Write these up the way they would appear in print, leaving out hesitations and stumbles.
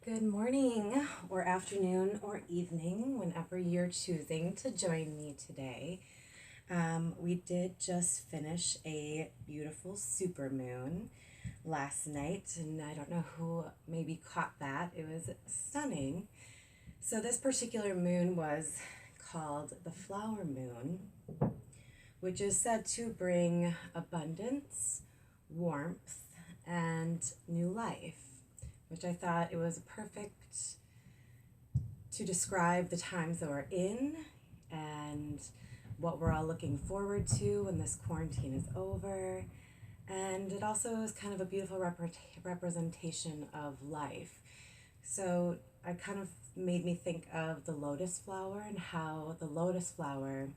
Good morning, or afternoon, or evening, whenever you're choosing to join me today. We did just finish a beautiful supermoon last night, and I don't know who maybe caught that. It was stunning. So, this particular moon was called the flower moon, which is said to bring abundance, warmth, and new life, which I thought it was perfect to describe the times that we're in and what we're all looking forward to when this quarantine is over. And it also is kind of a beautiful representation of life. So I kind of made me think of the lotus flower and how the lotus flower,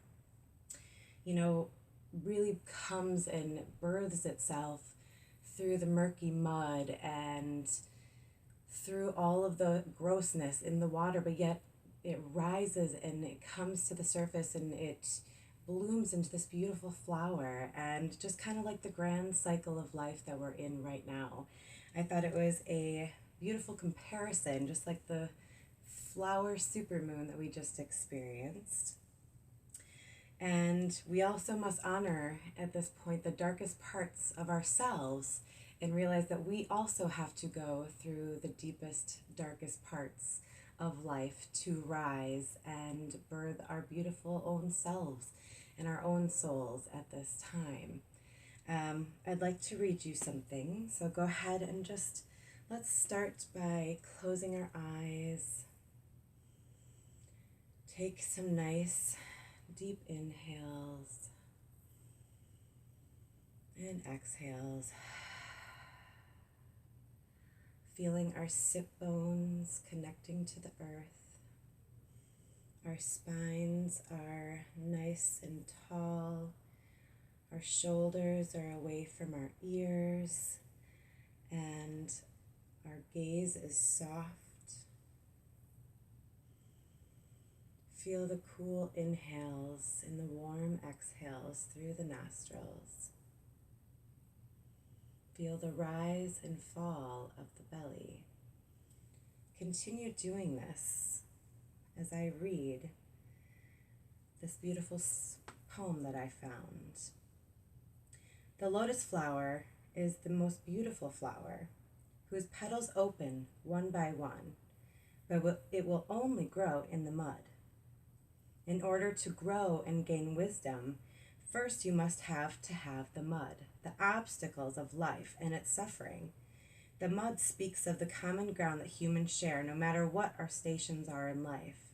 really comes and births itself through the murky mud and through all of the grossness in the water, but yet it rises and it comes to the surface and it blooms into this beautiful flower, and just kind of like the grand cycle of life that we're in right now. I thought it was a beautiful comparison, just like the flower supermoon that we just experienced. And we also must honor at this point the darkest parts of ourselves and realize that we also have to go through the deepest, darkest parts of life to rise and birth our beautiful own selves and our own souls at this time. I'd like to read you something, so go ahead and just let's start by closing our eyes. Take some nice deep inhales and exhales. Feeling our sit bones connecting to the earth. Our spines are nice and tall. Our shoulders are away from our ears. And our gaze is soft. Feel the cool inhales and the warm exhales through the nostrils. Feel the rise and fall of the belly. Continue doing this as I read this beautiful poem that I found. The lotus flower is the most beautiful flower, whose petals open one by one, but it will only grow in the mud. In order to grow and gain wisdom, first you must have the mud, the obstacles of life and its suffering. The mud speaks of the common ground that humans share no matter what our stations are in life.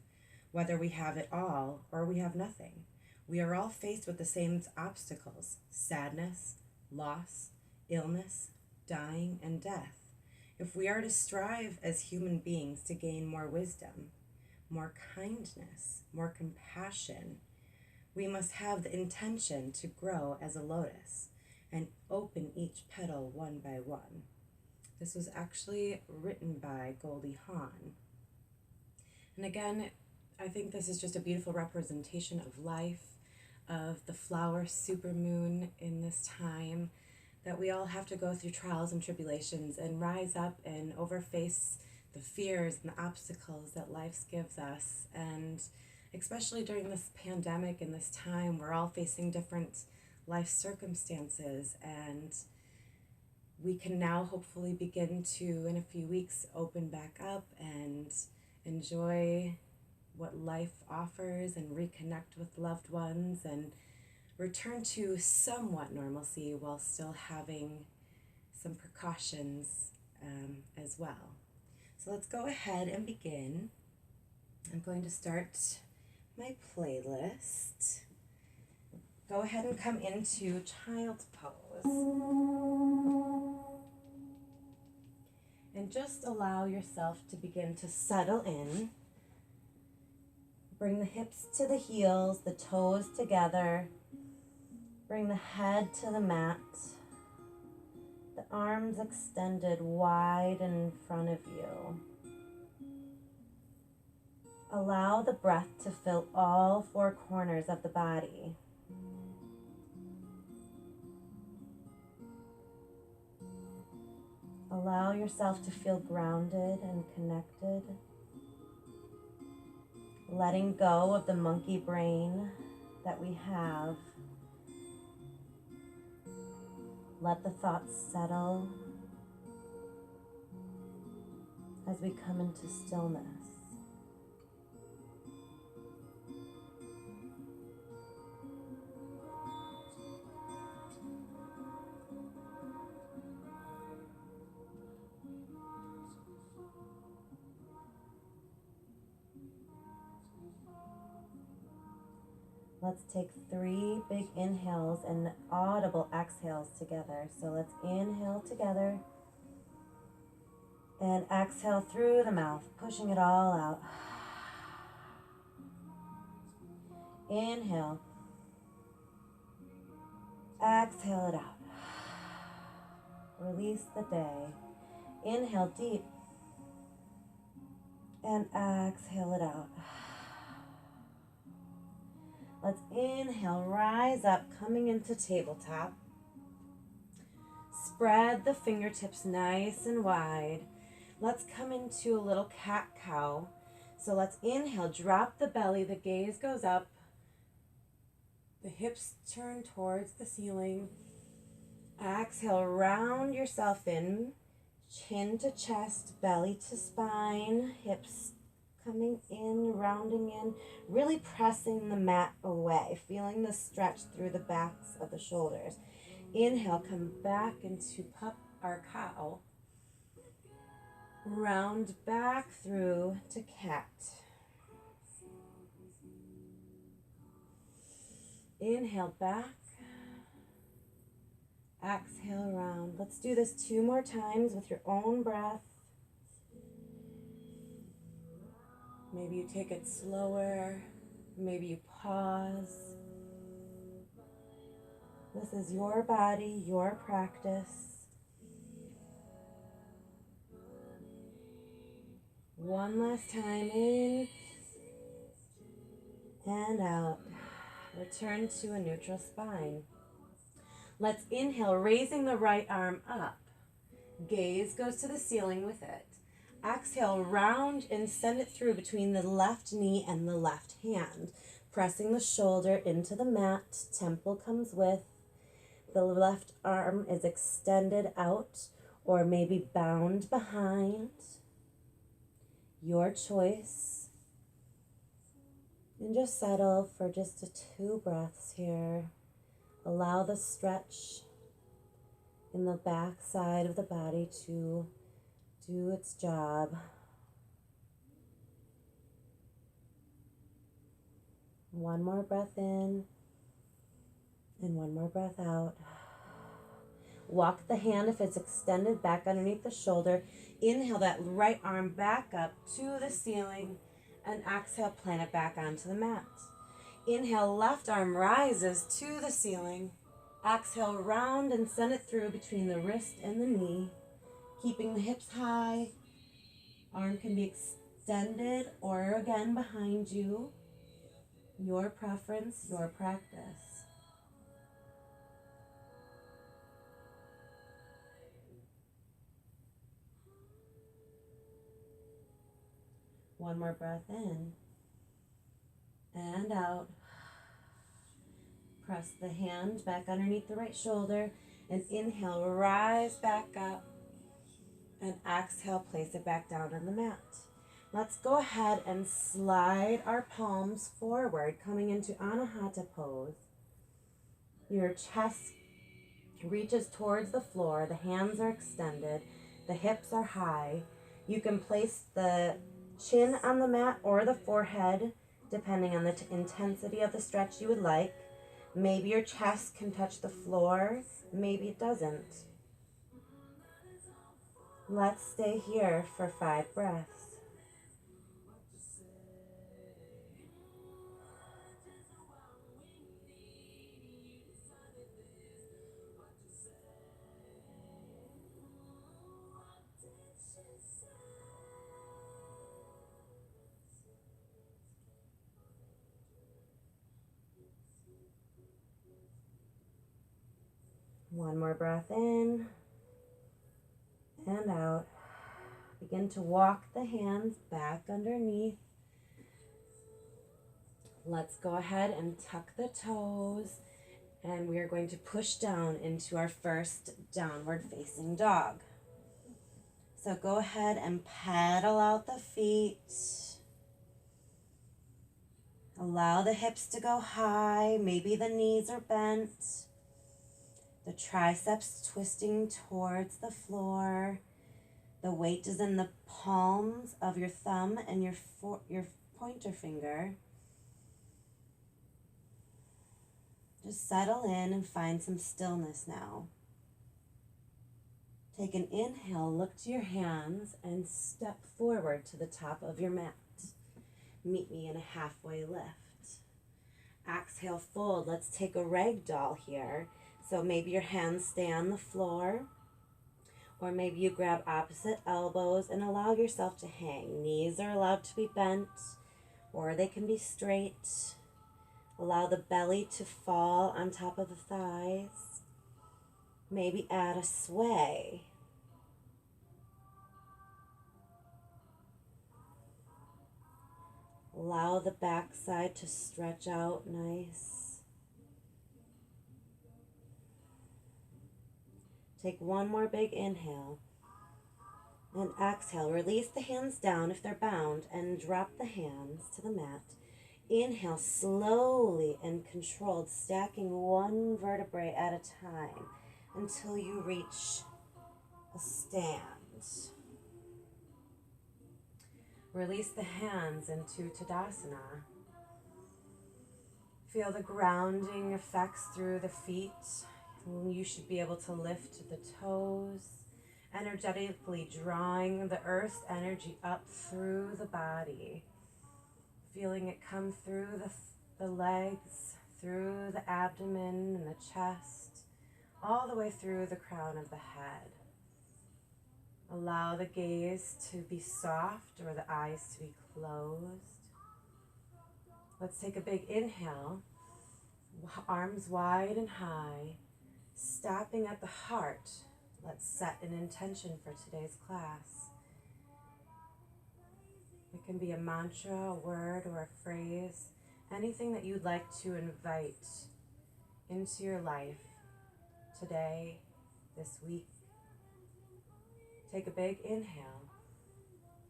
Whether we have it all or we have nothing, we are all faced with the same obstacles: sadness, loss, illness, dying, and death. If we are to strive as human beings to gain more wisdom, more kindness, more compassion, we must have the intention to grow as a lotus and open each petal one by one. This was actually written by Goldie Hawn. And again, I think this is just a beautiful representation of life, of the flower supermoon in this time, that we all have to go through trials and tribulations and rise up and overface the fears and the obstacles that life gives us. And especially during this pandemic and this time, we're all facing different life circumstances, and we can now hopefully begin to, in a few weeks, open back up and enjoy what life offers and reconnect with loved ones and return to somewhat normalcy while still having some precautions as well. So let's go ahead and begin. I'm going to start my playlist. Go ahead and come into child's pose. And just allow yourself to begin to settle in. Bring the hips to the heels, the toes together. Bring the head to the mat. The arms extended wide in front of you. Allow the breath to fill all four corners of the body. Allow yourself to feel grounded and connected. Letting go of the monkey brain that we have. Let the thoughts settle as we come into stillness. Let's take 3 big inhales and audible exhales together. So let's inhale together and exhale through the mouth, pushing it all out. Inhale. Exhale it out. Release the day. Inhale deep and exhale it out. Let's inhale, rise up, coming into tabletop. Spread the fingertips nice and wide. Let's come into a little cat-cow. So let's inhale, drop the belly, the gaze goes up. The hips turn towards the ceiling. Exhale, round yourself in. Chin to chest, belly to spine, hips coming in, rounding in, really pressing the mat away, feeling the stretch through the backs of the shoulders. Inhale, come back into pup or cow. Round back through to cat. Inhale back. Exhale round. Let's do this 2 more times with your own breath. Maybe you take it slower. Maybe you pause. This is your body, your practice. One last time in and out. Return to a neutral spine. Let's inhale, raising the right arm up. Gaze goes to the ceiling with it. Exhale, round and send it through between the left knee and the left hand. Pressing the shoulder into the mat, temple comes with. The left arm is extended out or maybe bound behind. Your choice. And just settle for just 2 breaths here. Allow the stretch in the back side of the body to do its job. One more breath in and one more breath out. Walk the hand, if it's extended, back underneath the shoulder. Inhale that right arm back up to the ceiling and exhale, plant it back onto the mat. Inhale, left arm rises to the ceiling. Exhale, round and send it through between the wrist and the knee. Keeping the hips high. Arm can be extended or again behind you. Your preference, your practice. One more breath in and out. Press the hand back underneath the right shoulder and inhale, rise back up and exhale, place it back down on the mat. Let's go ahead and slide our palms forward, coming into Anahata pose. Your chest reaches towards the floor, the hands are extended, the hips are high. You can place the chin on the mat or the forehead, depending on the intensity of the stretch you would like. Maybe your chest can touch the floor, maybe it doesn't. Let's stay here for 5 breaths. One more breath in and out. Begin to walk the hands back underneath. Let's go ahead and tuck the toes, and we are going to push down into our first downward facing dog. So go ahead and pedal out the feet. Allow the hips to go high. Maybe the knees are bent. The triceps twisting towards the floor. The weight is in the palms of your thumb and your pointer finger. Just settle in and find some stillness now. Take an inhale, look to your hands, and step forward to the top of your mat. Meet me in a halfway lift. Exhale, fold. Let's take a ragdoll here. So maybe your hands stay on the floor, or maybe you grab opposite elbows and allow yourself to hang. Knees are allowed to be bent, or they can be straight. Allow the belly to fall on top of the thighs. Maybe add a sway. Allow the backside to stretch out nice. Take one more big inhale. And exhale. Release the hands down if they're bound and drop the hands to the mat. Inhale slowly and controlled, stacking one vertebrae at a time until you reach a stand. Release the hands into Tadasana. Feel the grounding effects through the feet. You should be able to lift the toes, energetically drawing the earth's energy up through the body. Feeling it come through the legs, through the abdomen and the chest, all the way through the crown of the head. Allow the gaze to be soft or the eyes to be closed. Let's take a big inhale, arms wide and high, stopping at the heart. Let's set an intention for today's class. It can be a mantra, a word, or a phrase, anything that you'd like to invite into your life today, this week. Take a big inhale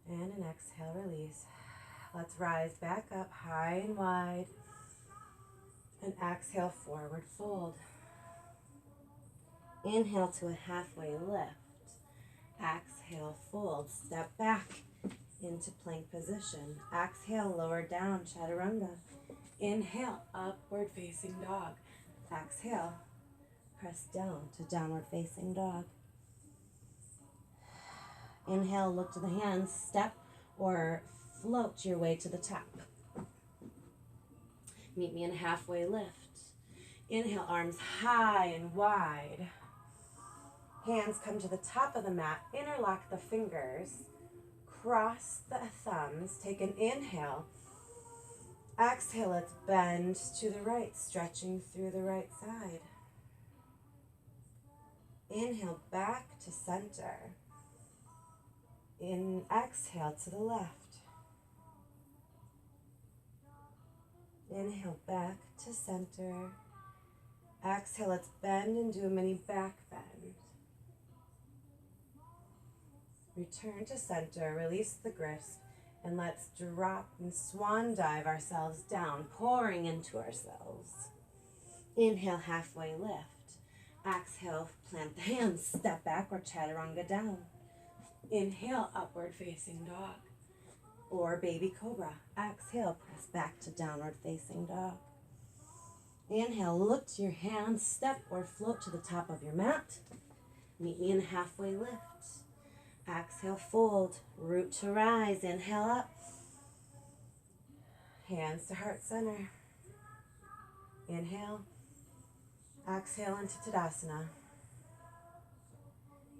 and an exhale, release. Let's rise back up high and wide and exhale, forward fold. Inhale to a halfway lift. Exhale, fold. Step back into plank position. Exhale, lower down, chaturanga. Inhale, upward facing dog. Exhale, press down to downward facing dog. Inhale, look to the hands, step or float your way to the top. Meet me in a halfway lift. Inhale, arms high and wide. Hands come to the top of the mat, interlock the fingers, cross the thumbs, take an inhale. Exhale, let's bend to the right, stretching through the right side. Inhale, back to center. Exhale to the left. Inhale, back to center. Exhale, let's bend and do a mini back bend. Return to center, release the grip, and let's drop and swan dive ourselves down, pouring into ourselves. Inhale, halfway lift. Exhale, plant the hands, step back or chaturanga down. Inhale, upward facing dog or baby cobra. Exhale, press back to downward facing dog. Inhale, look to your hands, step or float to the top of your mat. Meet me in a halfway lift. Exhale, fold, root to rise. Inhale up. Hands to heart center. Inhale. Exhale into Tadasana.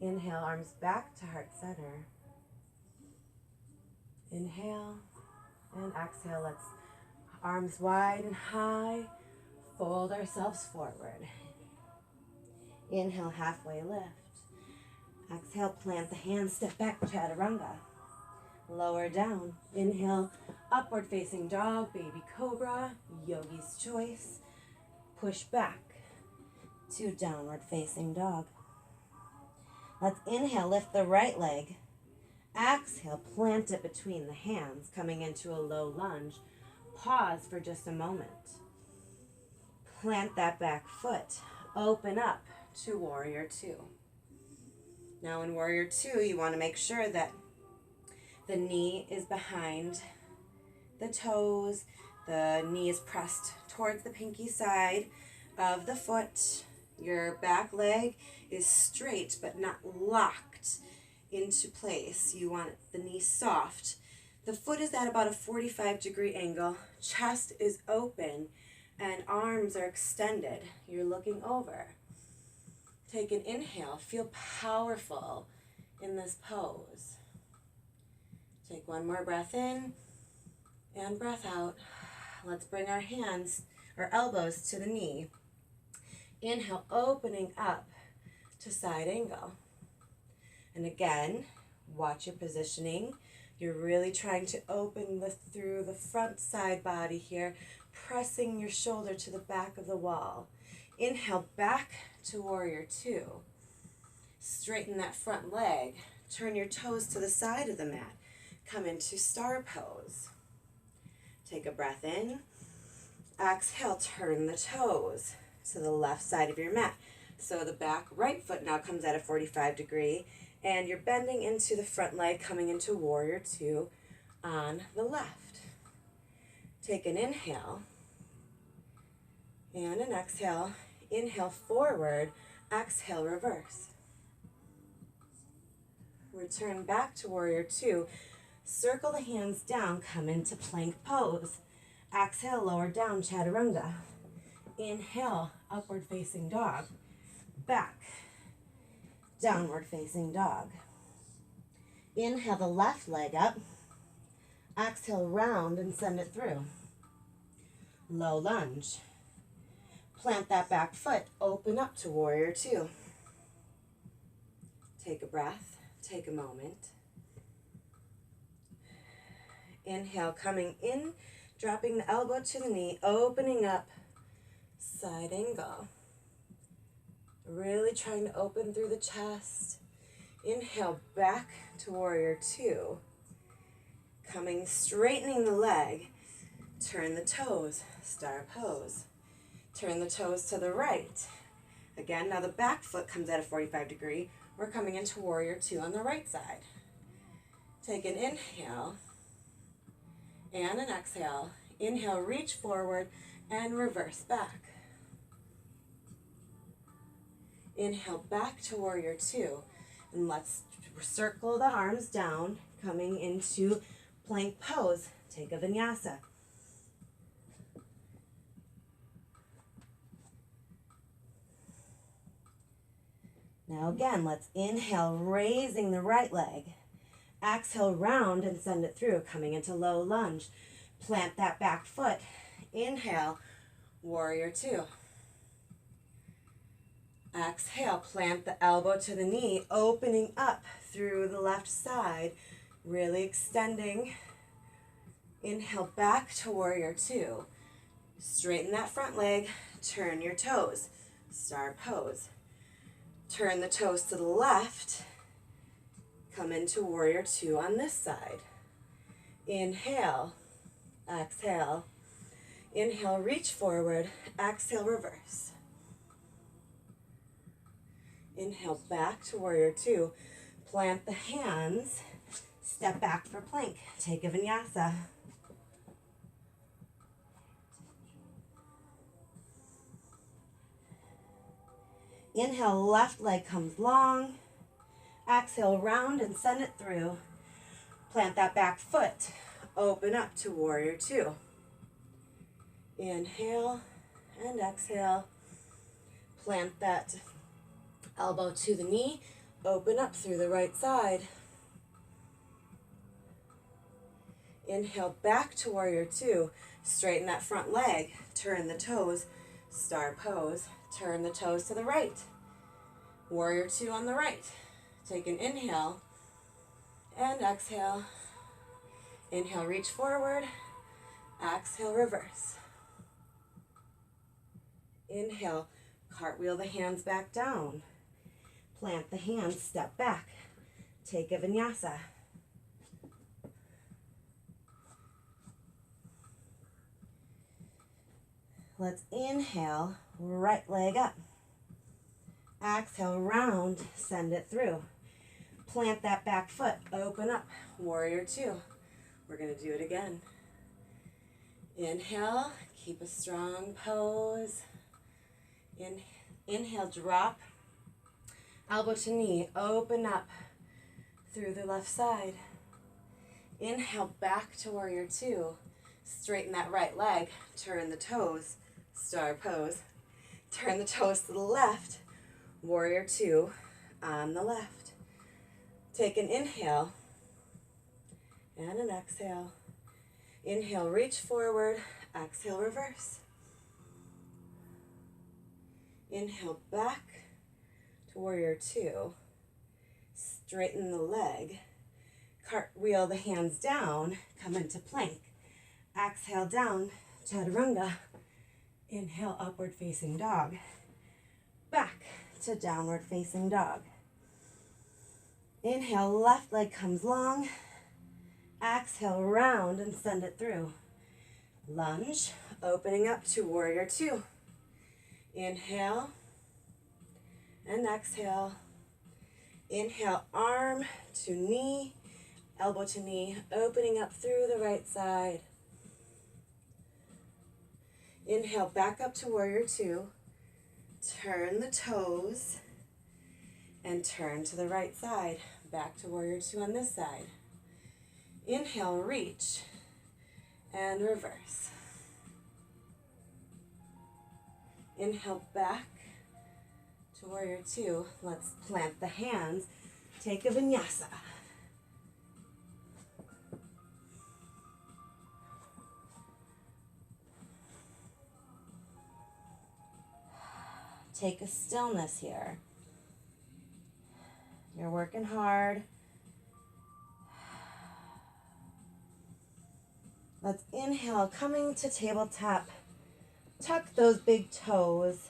Inhale, arms back to heart center. Inhale and exhale. Let's arms wide and high. Fold ourselves forward. Inhale, halfway lift. Exhale, plant the hands, step back, chaturanga. Lower down. Inhale, upward facing dog, baby cobra, yogi's choice. Push back to downward facing dog. Let's inhale, lift the right leg. Exhale, plant it between the hands, coming into a low lunge. Pause for just a moment. Plant that back foot. Open up to warrior two. Now in warrior two, you want to make sure that the knee is behind the toes. The knee is pressed towards the pinky side of the foot. Your back leg is straight but not locked into place. You want the knee soft. The foot is at about a 45-degree angle. Chest is open and arms are extended. You're looking over. Take an inhale. Feel powerful in this pose. Take one more breath in and breath out. Let's bring our hands or elbows to the knee. Inhale, opening up to side angle. And again, watch your positioning. You're really trying to open through the front side body here, pressing your shoulder to the back of the wall. Inhale, back to warrior two. Straighten that front leg. Turn your toes to the side of the mat. Come into star pose. Take a breath in. Exhale, turn the toes to the left side of your mat. So the back right foot now comes at a 45-degree, and you're bending into the front leg, coming into warrior two on the left. Take an inhale and an exhale. Inhale forward, exhale reverse. Return back to warrior two. Circle the hands down, come into plank pose. Exhale, lower down, chaturanga. Inhale, upward facing dog. Back, downward facing dog. Inhale the left leg up. Exhale, round and send it through. Low lunge. Plant that back foot, open up to warrior two. Take a breath, take a moment. Inhale, coming in, dropping the elbow to the knee, opening up, side angle. Really trying to open through the chest. Inhale, back to warrior two. Coming, straightening the leg. Turn the toes, star pose. Turn the toes to the right. Again, now the back foot comes at a 45-degree. We're coming into warrior two on the right side. Take an inhale and an exhale. Inhale, reach forward and reverse back. Inhale, back to warrior two. And let's circle the arms down, coming into plank pose. Take a vinyasa. Now again, let's inhale, raising the right leg. Exhale, round and send it through, coming into low lunge. Plant that back foot. Inhale, warrior two. Exhale, plant the elbow to the knee, opening up through the left side, really extending. Inhale, back to warrior two. Straighten that front leg, turn your toes, star pose. Turn the toes to the left, come into warrior two on this side. Inhale, exhale. Inhale, reach forward, exhale, reverse. Inhale, back to warrior two. Plant the hands, step back for plank. Take a vinyasa. Inhale, left leg comes long. Exhale, round and send it through. Plant that back foot. Open up to warrior two. Inhale and exhale. Plant that elbow to the knee. Open up through the right side. Inhale, back to warrior two. Straighten that front leg. Turn the toes. Star pose. Turn the toes to the right. Warrior two on the right. Take an inhale and exhale. Inhale, reach forward. Exhale, reverse. Inhale, cartwheel the hands back down. Plant the hands, step back. Take a vinyasa. Let's inhale, right leg up. Exhale, round, send it through. Plant that back foot, open up, warrior two. We're gonna do it again. Inhale, keep a strong pose. Inhale, drop. Elbow to knee, open up through the left side. Inhale, back to warrior two. Straighten that right leg, turn the toes, star pose. Turn the toes to the left, warrior two on the left. Take an inhale and an exhale. Inhale, reach forward, exhale, reverse. Inhale, back to warrior two. Straighten the leg. Cartwheel the hands down, come into plank. Exhale down, chaturanga. Inhale, upward facing dog. Back to downward facing dog. Inhale, left leg comes long. Exhale, round and send it through. Lunge, opening up to warrior two. Inhale and exhale. Inhale, arm to knee, elbow to knee, opening up through the right side. Inhale, back up to warrior two. Turn the toes and turn to the right side. Back to warrior two on this side. Inhale, reach and reverse. Inhale, back to warrior two. Let's plant the hands. Take a vinyasa. Take a stillness here. You're working hard. Let's inhale, coming to tabletop. Tuck those big toes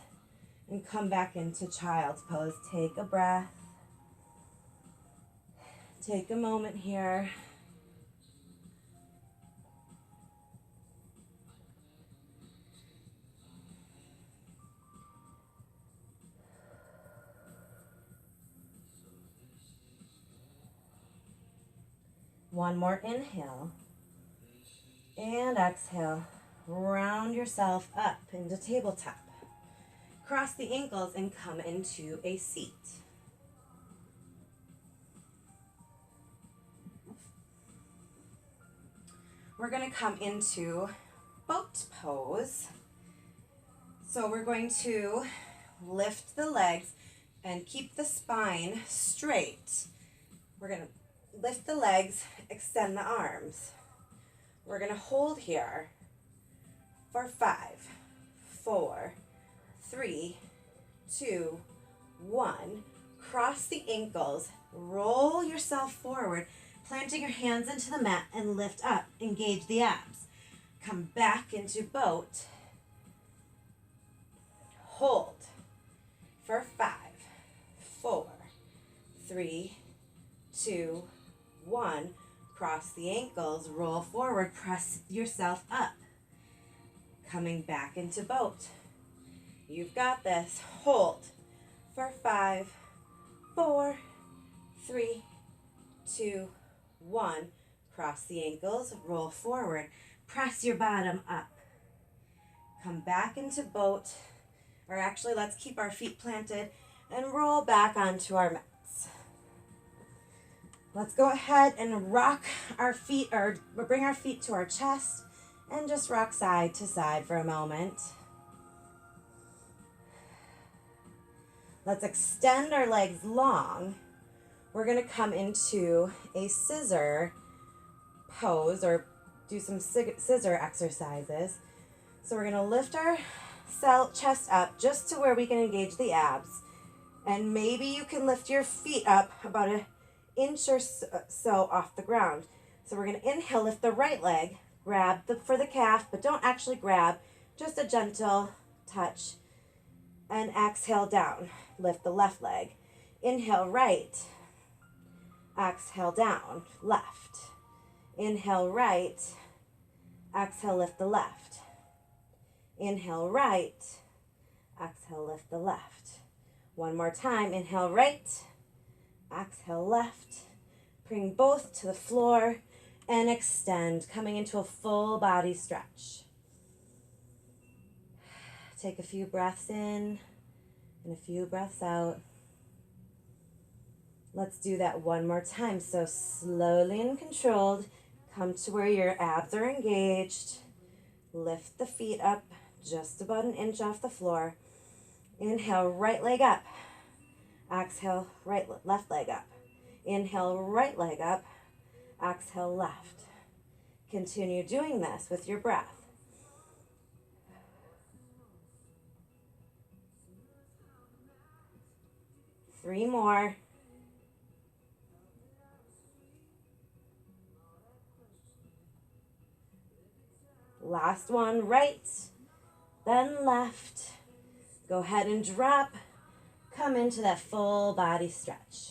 and come back into child's pose. Take a breath. Take a moment here. One more inhale and exhale. Round yourself up into tabletop. Cross the ankles and come into a seat. We're going to come into boat pose. So we're going to lift the legs and keep the spine straight. We're going to lift the legs, extend the arms. We're going to hold here for 5, 4, 3, 2, 1. Cross the ankles, roll yourself forward, planting your hands into the mat and lift up. Engage the abs. Come back into boat. Hold for 5, 4, 3, 2, 1. Cross the ankles, roll forward, press yourself up. Coming back into boat. You've got this. Hold for 5, 4, 3, 2, 1. Cross the ankles, roll forward, press your bottom up. Come back into boat, or actually let's keep our feet planted and roll back onto our mats. Let's go ahead and rock our feet, or bring our feet to our chest and just rock side to side for a moment. Let's extend our legs long. We're going to come into a scissor pose, or do some scissor exercises. So we're going to lift our chest up just to where we can engage the abs. And maybe you can lift your feet up about an inch or so off the ground. So we're going to inhale, lift the right leg, grab for the calf, but don't actually grab, just a gentle touch. And exhale down, lift the left leg. Inhale right, exhale down, left. Inhale right, exhale lift the left. Inhale right, exhale lift the left. One more time, inhale right, exhale left. Bring both to the floor and extend, coming into a full body stretch. Take a few breaths in and a few breaths out. Let's do that one more time. So slowly and controlled, come to where your abs are engaged. Lift the feet up just about an inch off the floor. Inhale, right leg up. Exhale, left leg up. Inhale, right leg up. Exhale, left. Continue doing this with your breath. Three more. Last one, right, then left. Go ahead and drop. Come into that full body stretch.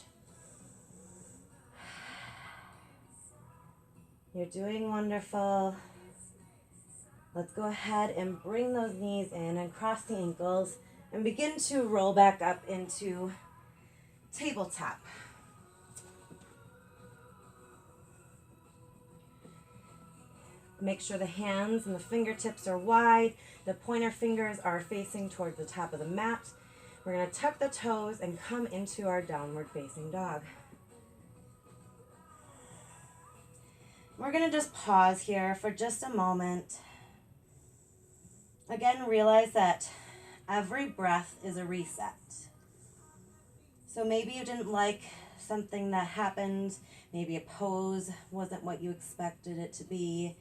You're doing wonderful. Let's go ahead and bring those knees in and cross the ankles and begin to roll back up into tabletop. Make sure the hands and the fingertips are wide. The pointer fingers are facing towards the top of the mat. We're going to tuck the toes and come into our downward facing dog. We're going to just pause here for just a moment. Again, realize that every breath is a reset. So maybe you didn't like something that happened. Maybe a pose wasn't what you expected it to be.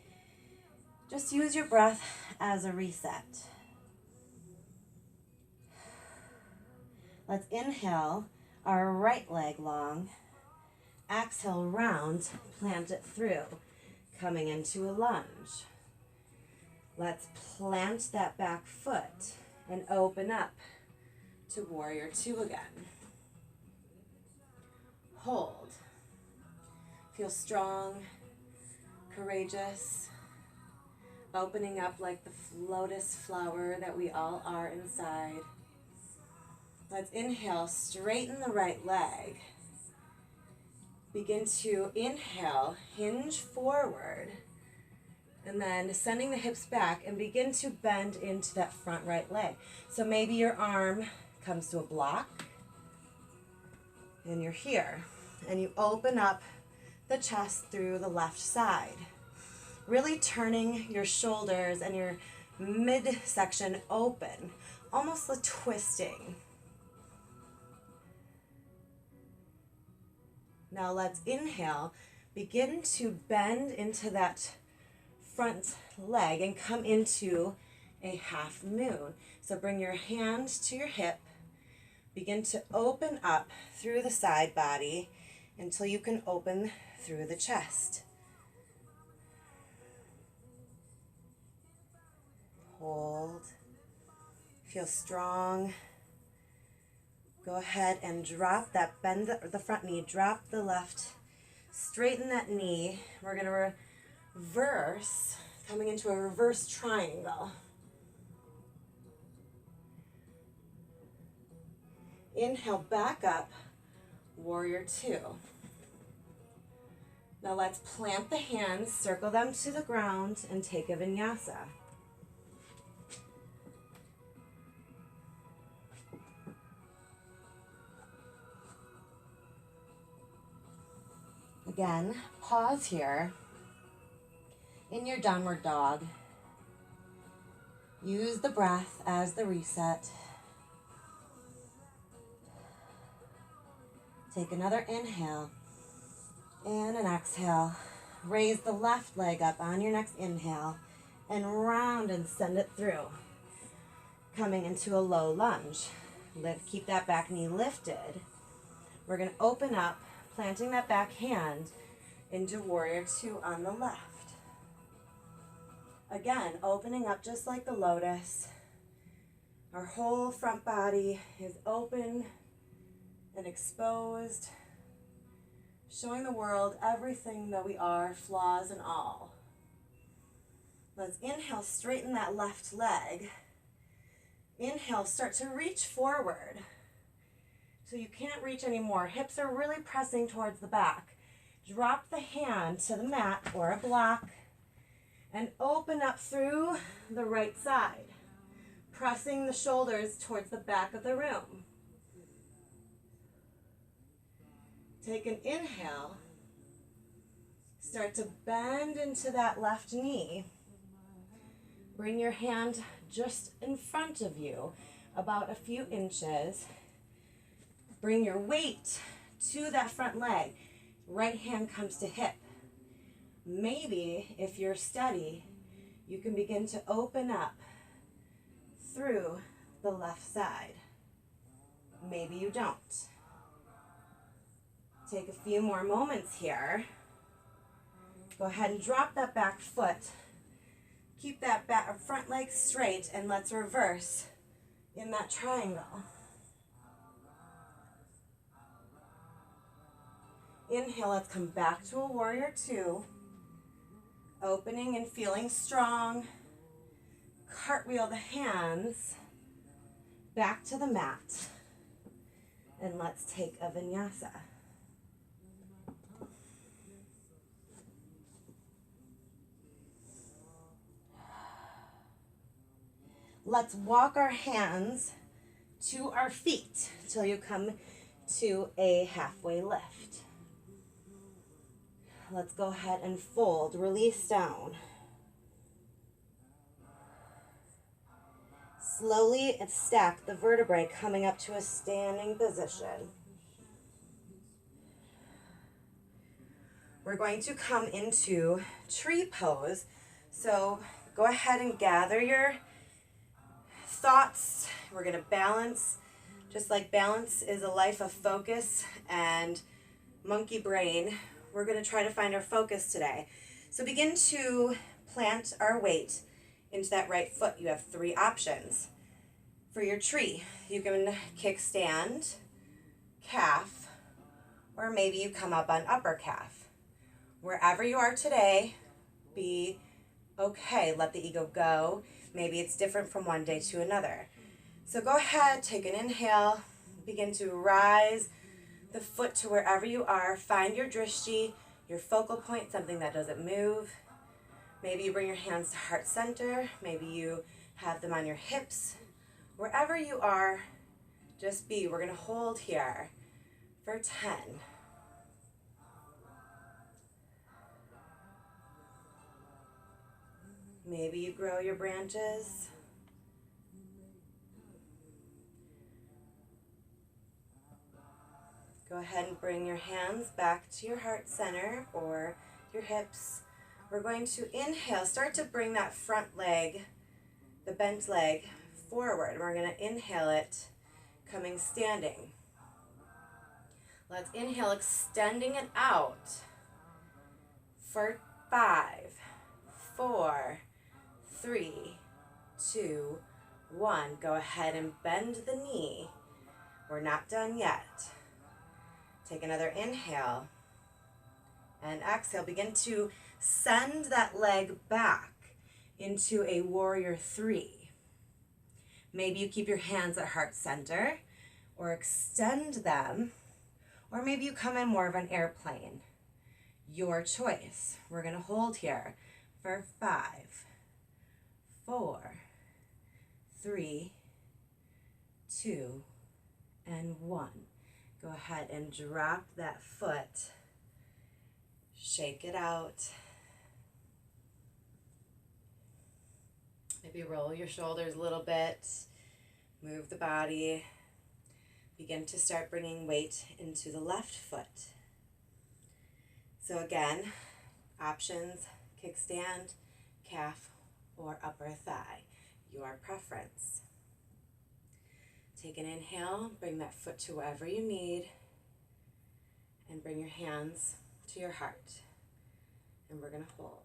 Just use your breath as a reset. Let's inhale our right leg long. Exhale, round, plant it through, coming into a lunge. Let's plant that back foot and open up to warrior two again. Hold. Feel strong, courageous, opening up like the lotus flower that we all are inside. Let's inhale, straighten the right leg. Begin to inhale, hinge forward, and then sending the hips back and begin to bend into that front right leg. So maybe your arm comes to a block and you're here and you open up the chest through the left side. Really turning your shoulders and your midsection open, almost like twisting. Now let's inhale, begin to bend into that front leg and come into a half moon. So bring your hand to your hip, begin to open up through the side body until you can open through the chest. Hold. Feel strong. Go ahead and drop that, bend the front knee, drop the left, straighten that knee. We're going to reverse, coming into a reverse triangle. Inhale, back up, warrior two. Now let's plant the hands, circle them to the ground, and take a vinyasa. Again, pause here. In your downward dog, use the breath as the reset. Take another inhale and an exhale. Raise the left leg up on your next inhale and round and send it through, coming into a low lunge. Keep that back knee lifted. We're going to open up, planting that back hand into warrior two on the left. Again, opening up just like the lotus. Our whole front body is open and exposed, showing the world everything that we are, flaws and all. Let's inhale, straighten that left leg. Inhale, start to reach forward. So you can't reach anymore. Hips are really pressing towards the back. Drop the hand to the mat or a block and open up through the right side, pressing the shoulders towards the back of the room. Take an inhale. Start to bend into that left knee. Bring your hand just in front of you, about a few inches. Bring your weight to that front leg. Right hand comes to hip. Maybe, if you're steady, you can begin to open up through the left side. Maybe you don't. Take a few more moments here. Go ahead and drop that back foot. Keep that front leg straight, and let's reverse in that triangle. Inhale, let's come back to a warrior two. Opening and feeling strong. Cartwheel the hands back to the mat. And let's take a vinyasa. Let's walk our hands to our feet till you come to a halfway lift. Let's go ahead and fold, release down. Slowly stack the vertebrae, coming up to a standing position. We're going to come into tree pose. So go ahead and gather your thoughts. We're going to balance, just like balance is a life of focus and monkey brain. We're going to try to find our focus today. So begin to plant our weight into that right foot. You have three options. For your tree, you can kickstand, calf, or maybe you come up on upper calf. Wherever you are today, be okay. Let the ego go. Maybe it's different from one day to another. So go ahead, take an inhale, begin to rise the foot to wherever you are. Find your drishti, your focal point, something that doesn't move. Maybe you bring your hands to heart center. Maybe you have them on your hips. Wherever you are, just be. We're going to hold here for 10. Maybe you grow your branches. Go ahead and bring your hands back to your heart center or your hips. We're going to inhale. Start to bring that front leg, the bent leg, forward. We're going to inhale it, coming standing. Let's inhale, extending it out for 5, 4, 3, 2, 1. Go ahead and bend the knee. We're not done yet. Take another inhale and exhale. Begin to send that leg back into a warrior 3. Maybe you keep your hands at heart center or extend them, or maybe you come in more of an airplane. Your choice. We're going to hold here for 5, 4, 3, 2, and 1. Go ahead and drop that foot. Shake it out. Maybe roll your shoulders a little bit. Move the body. Begin to start bringing weight into the left foot. So again, options: kickstand, calf, or upper thigh. Your preference. Take an inhale, bring that foot to wherever you need, and bring your hands to your heart. And we're going to hold.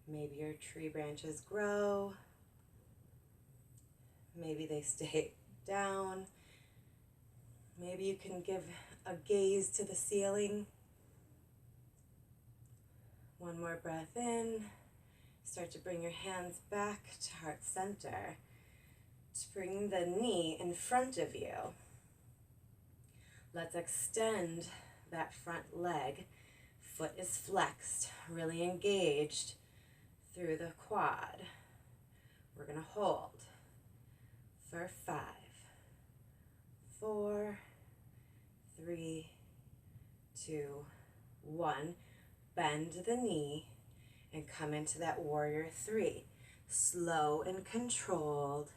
Maybe your tree branches grow. Maybe they stay down. Maybe you can give a gaze to the ceiling. One more breath in. Start to bring your hands back to heart center. To bring the knee in front of you. Let's extend that front leg. Foot is flexed, really engaged through the quad. We're going to hold for 5, 4, 3, 2, 1. Bend the knee and come into that warrior 3. Slow and controlled.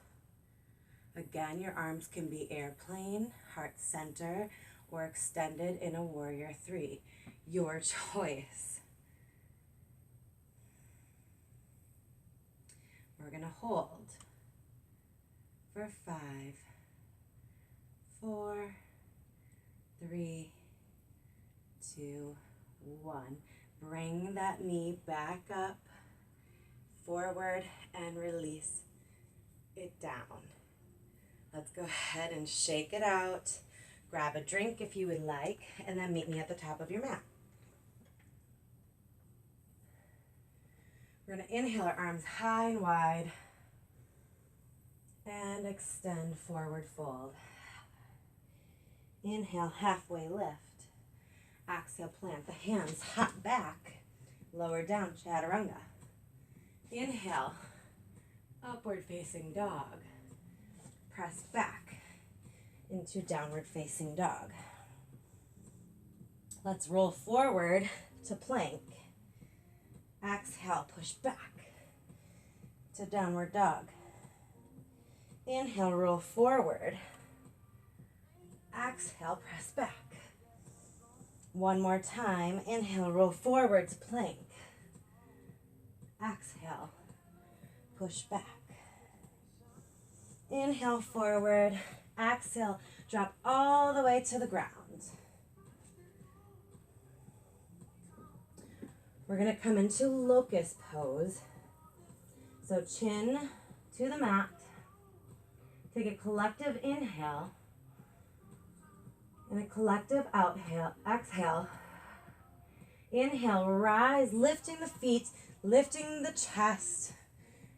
Again, your arms can be airplane, heart center, or extended in a warrior 3. Your choice. We're going to hold for 5, 4, 3, 2, 1. Bring that knee back up, forward, and release it down. Let's go ahead and shake it out. Grab a drink if you would like, and then meet me at the top of your mat. We're going to inhale our arms high and wide and extend forward fold. Inhale, halfway lift. Exhale, plant the hands, hop back, lower down, chaturanga. Inhale, upward facing dog. Press back into downward facing dog. Let's roll forward to plank. Exhale, push back to downward dog. Inhale, roll forward. Exhale, press back. One more time. Inhale, roll forward to plank. Exhale, push back. Inhale, forward. Exhale, drop all the way to the ground. We're going to come into locust pose. So chin to the mat. Take a collective inhale and a collective exhale. Inhale, rise, lifting the feet, lifting the chest.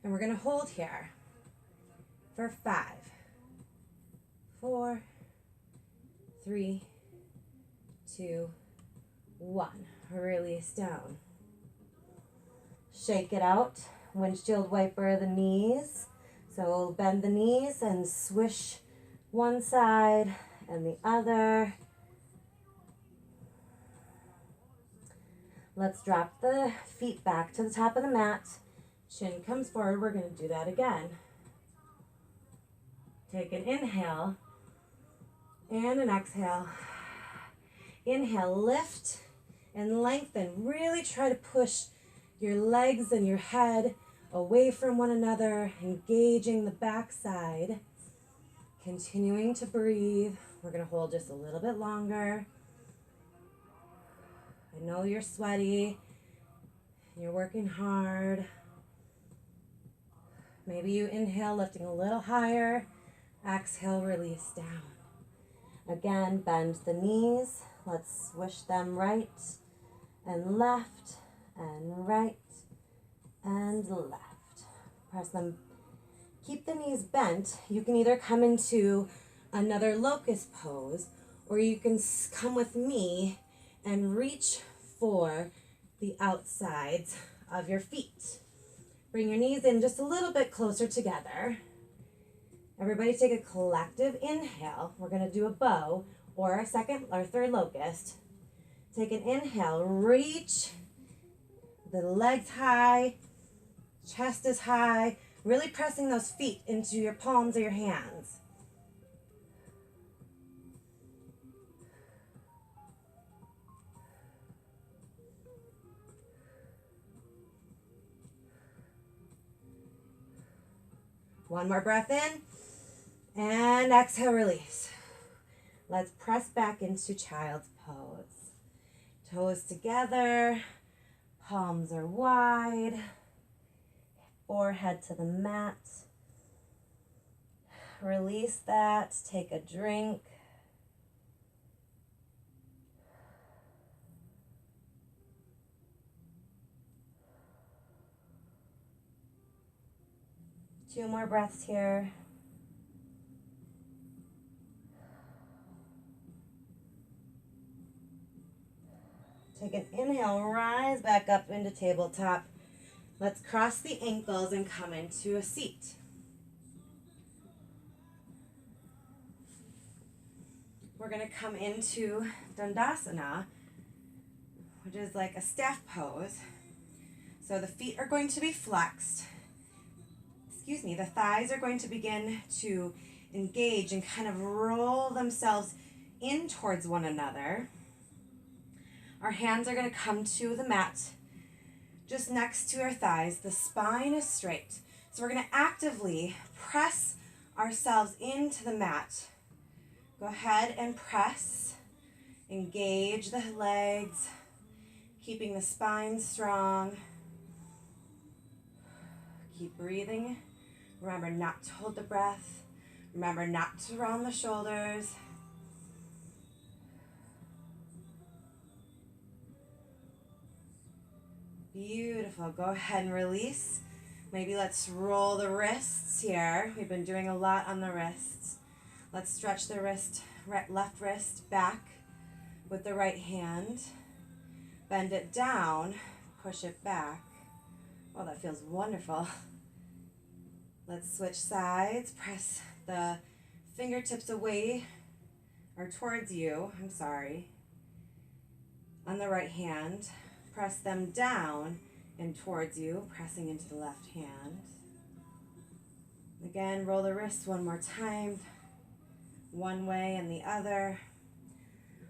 And we're going to hold here for 5, 4, 3, 2, 1. Release down. Shake it out. Windshield wiper the knees. So bend the knees and swish one side and the other. Let's drop the feet back to the top of the mat. Chin comes forward. We're going to do that again. Take an inhale and an exhale. Inhale, lift and lengthen. Really try to push your legs and your head away from one another, engaging the backside. Continuing to breathe. We're going to hold just a little bit longer. I know you're sweaty. You're working hard. Maybe you inhale, lifting a little higher. Exhale, release down. Again, bend the knees. Let's swish them right and left and right and left. Press them. Keep the knees bent. You can either come into another locust pose, or you can come with me and reach for the outsides of your feet. Bring your knees in just a little bit closer together. Everybody take a collective inhale. We're going to do a bow or a second or third locust. Take an inhale, reach the legs high, chest is high, really pressing those feet into your palms of your hands. One more breath in. And exhale, release. Let's press back into child's pose. Toes together, palms are wide, forehead to the mat. Release that, take a drink. Two more breaths here. Take an inhale, rise back up into tabletop. Let's cross the ankles and come into a seat. We're going to come into Dandasana, which is like a staff pose. So the feet are going to be flexed. The thighs are going to begin to engage and kind of roll themselves in towards one another. Our hands are going to come to the mat just next to our thighs. The spine is straight. So we're going to actively press ourselves into the mat. Go ahead and press. Engage the legs, keeping the spine strong. Keep breathing. Remember not to hold the breath. Remember not to round the shoulders. Beautiful. Go ahead and release. Maybe let's roll the wrists here. We've been doing a lot on the wrists. Let's stretch the wrist, left wrist back with the right hand. Bend it down, push it back. Oh, that feels wonderful. Let's switch sides. Press the fingertips away or towards you. On the right hand. Press them down and towards you, pressing into the left hand. Again, roll the wrists one more time. One way and the other.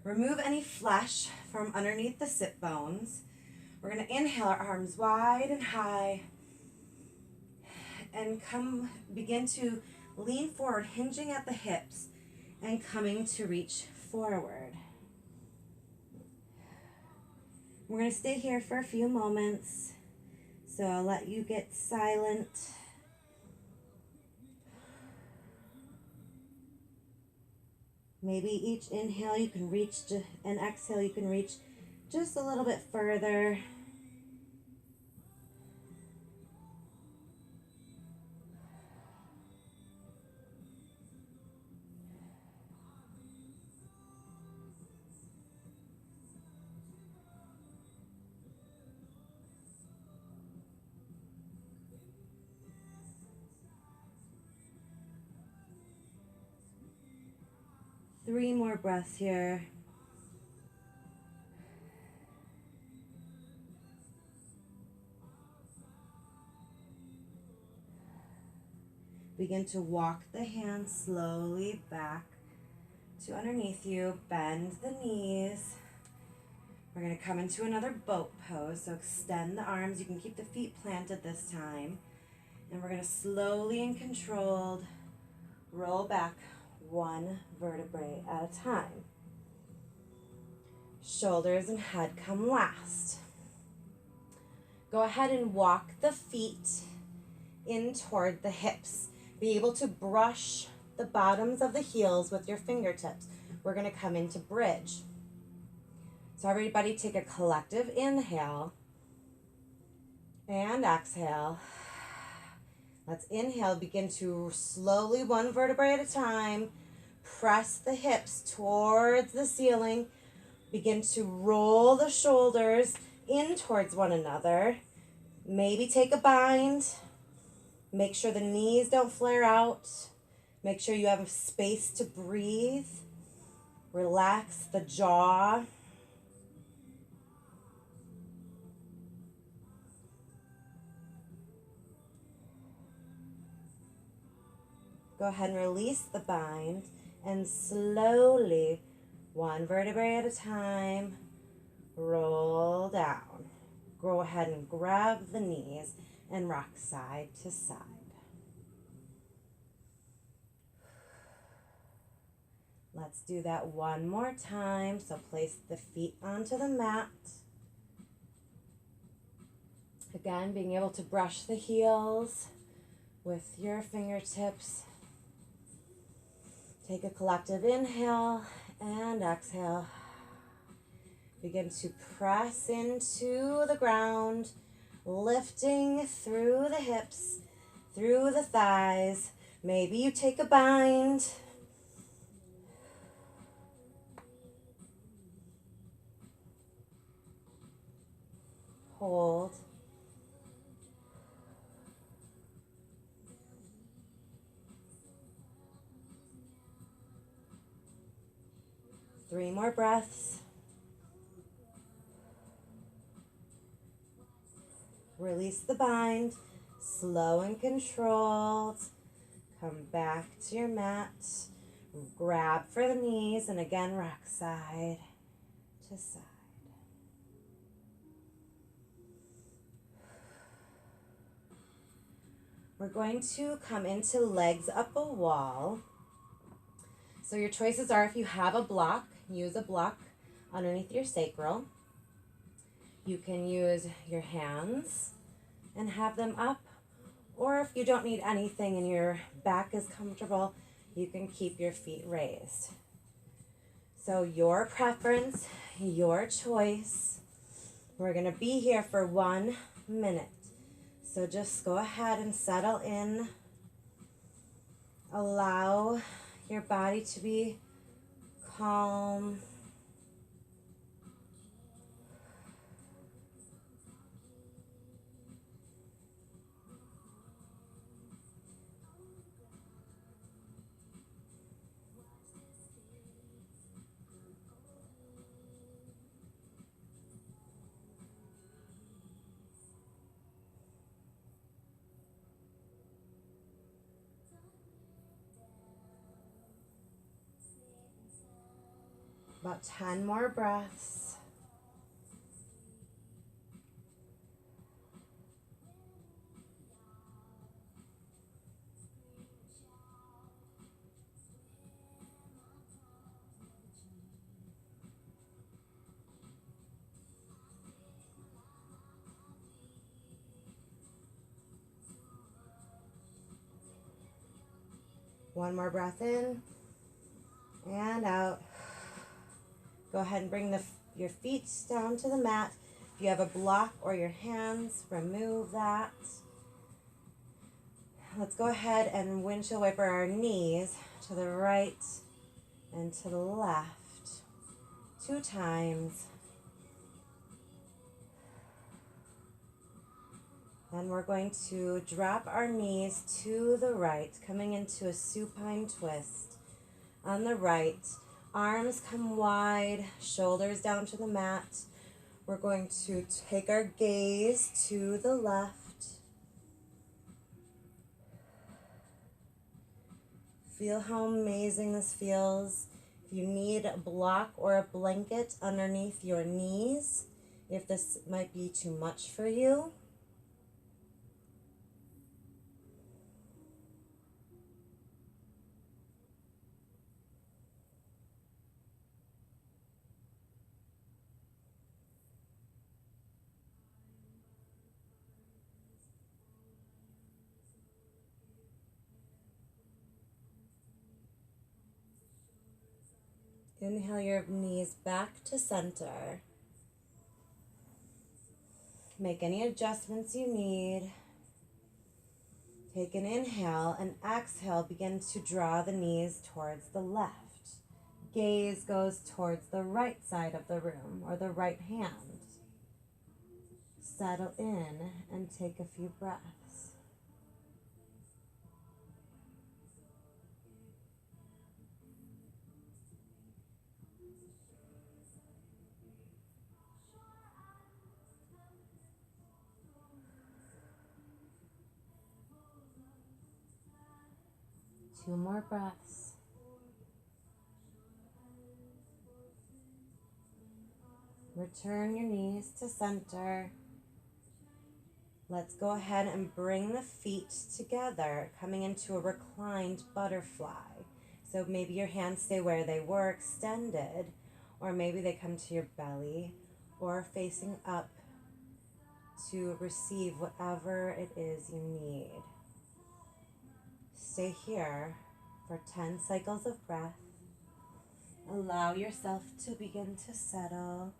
Remove any flesh from underneath the sit bones. We're going to inhale our arms wide and high and begin to lean forward, hinging at the hips and coming to reach forward. We're going to stay here for a few moments, so I'll let you get silent. Maybe each inhale you can reach, and exhale you can reach just a little bit further. Three more breaths here. Begin to walk the hands slowly back to underneath you. Bend the knees. We're going to come into another boat pose. So extend the arms. You can keep the feet planted this time. And we're going to slowly and controlled roll back one vertebrae at a time. Shoulders and head come last. Go ahead and walk the feet in toward the hips. Be able to brush the bottoms of the heels with your fingertips. We're going to come into bridge. So everybody take a collective inhale and exhale. Let's inhale, begin to slowly, one vertebrae at a time, press the hips towards the ceiling. Begin to roll the shoulders in towards one another. Maybe take a bind. Make sure the knees don't flare out. Make sure you have space to breathe. Relax the jaw. Go ahead and release the bind and slowly, one vertebrae at a time, roll down. Go ahead and grab the knees and rock side to side. Let's do that one more time. So place the feet onto the mat. Again, being able to brush the heels with your fingertips. Take a collective inhale and exhale. Begin to press into the ground, lifting through the hips, through the thighs. Maybe you take a bind. Hold. Three more breaths. Release the bind. Slow and controlled. Come back to your mat. Grab for the knees and again rock side to side. We're going to come into legs up a wall. So your choices are, if you have a block, use a block underneath your sacral. You can use your hands and have them up. Or if you don't need anything and your back is comfortable, you can keep your feet raised. So your preference, your choice. We're going to be here for 1 minute. So just go ahead and settle in. Allow your body to be calm. About 10 more breaths. One more breath in and out. Go ahead and bring your feet down to the mat. If you have a block or your hands, remove that. Let's go ahead and windshield wiper our knees to the right and to the left 2 times. Then we're going to drop our knees to the right, coming into a supine twist. On the right, arms come wide, shoulders down to the mat. We're going to take our gaze to the left. Feel how amazing this feels. If you need a block or a blanket underneath your knees, if this might be too much for you. Inhale your knees back to center. Make any adjustments you need. Take an inhale and exhale. Begin to draw the knees towards the left. Gaze goes towards the right side of the room or the right hand. Settle in and take a few breaths. Two more breaths. Return your knees to center. Let's go ahead and bring the feet together, coming into a reclined butterfly. So maybe your hands stay where they were, extended, or maybe they come to your belly or facing up to receive whatever it is you need. Stay here for 10 cycles of breath. Allow yourself to begin to settle.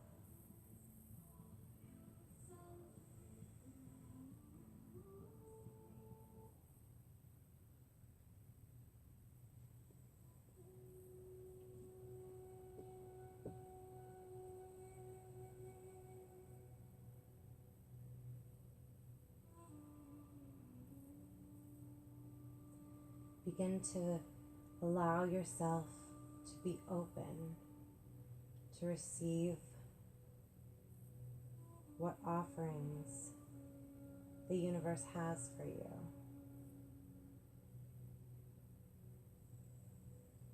Begin to allow yourself to be open to receive what offerings the universe has for you.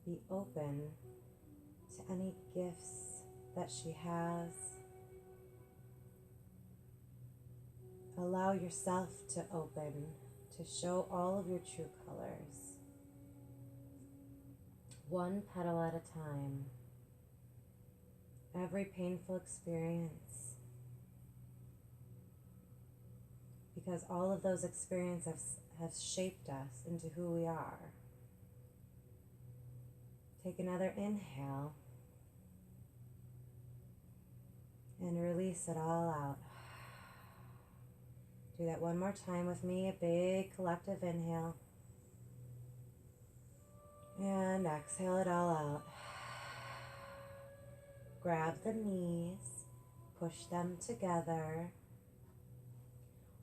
Be open to any gifts that she has. Allow yourself to open, to show all of your true colors. One petal at a time. Every painful experience. Because all of those experiences have shaped us into who we are. Take another inhale and release it all out. Do that one more time with me, a big collective inhale. And exhale it all out. Grab the knees, push them together.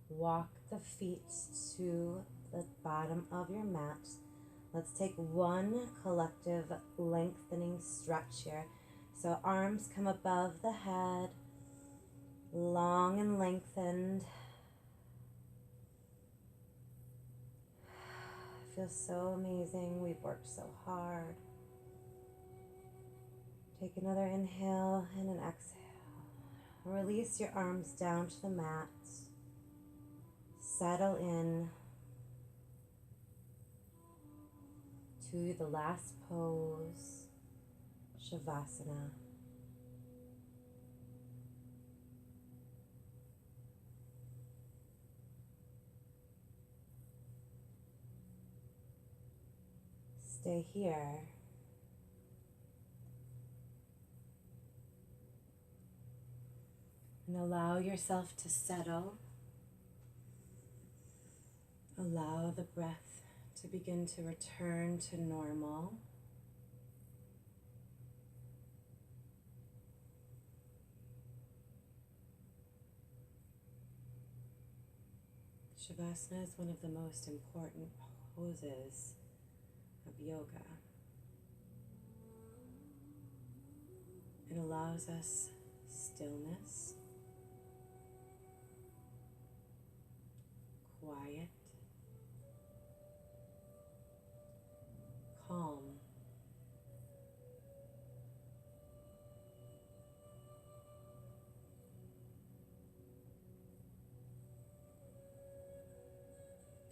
Walk the feet to the bottom of your mat. Let's take one collective lengthening stretch here. So arms come above the head, long and lengthened. Feels so amazing. We've worked so hard. Take another inhale and an exhale. Release your arms down to the mat. Settle in to the last pose, Shavasana. Stay here. And allow yourself to settle. Allow the breath to begin to return to normal. Shavasana is one of the most important poses of yoga. It allows us stillness, quiet, calm.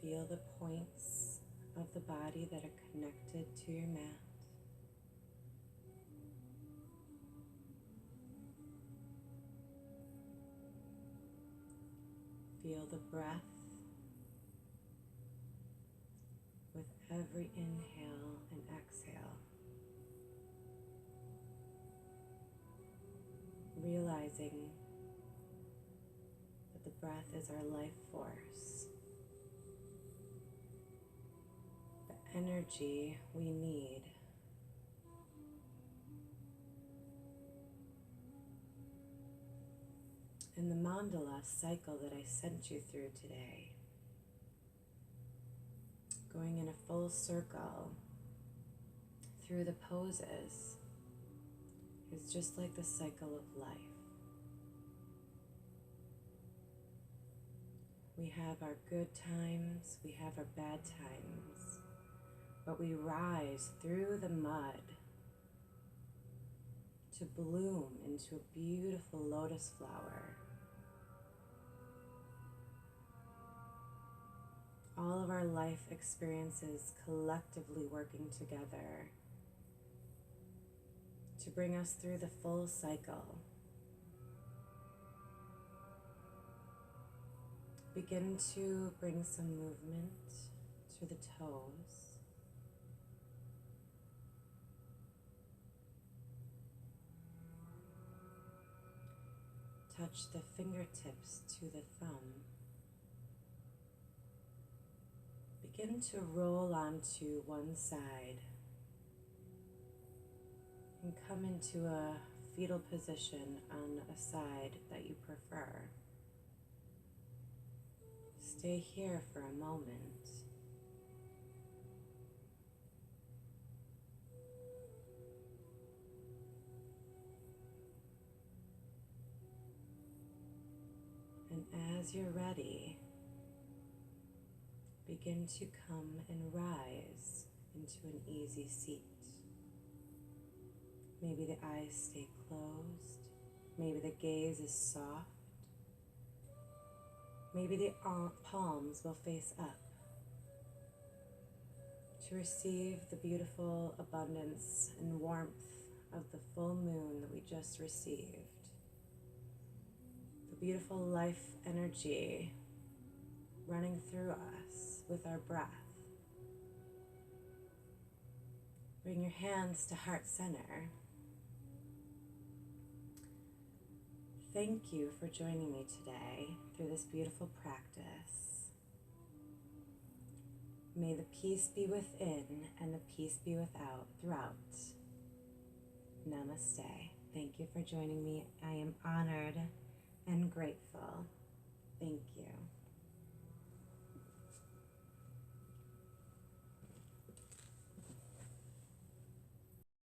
Feel the points of the body that are connected to your mat. Feel the breath with every inhale and exhale. Realizing that the breath is our life force. The energy we need. In the mandala cycle that I sent you through today, going in a full circle through the poses is just like the cycle of life. We have our good times, we have our bad times, but we rise through the mud to bloom into a beautiful lotus flower. All of our life experiences collectively working together to bring us through the full cycle. Begin to bring some movement to the toes. Touch the fingertips to the thumb. Begin to roll onto one side and come into a fetal position on a side that you prefer. Stay here for a moment. And as you're ready, begin to come and rise into an easy seat. Maybe the eyes stay closed. Maybe the gaze is soft. Maybe the palms will face up to receive the beautiful abundance and warmth of the full moon that we just received. The beautiful life energy running through us with our breath. Bring your hands to heart center. Thank you for joining me today through this beautiful practice. May the peace be within and the peace be without throughout. Namaste. Thank you for joining me. I am honored and grateful. Thank you.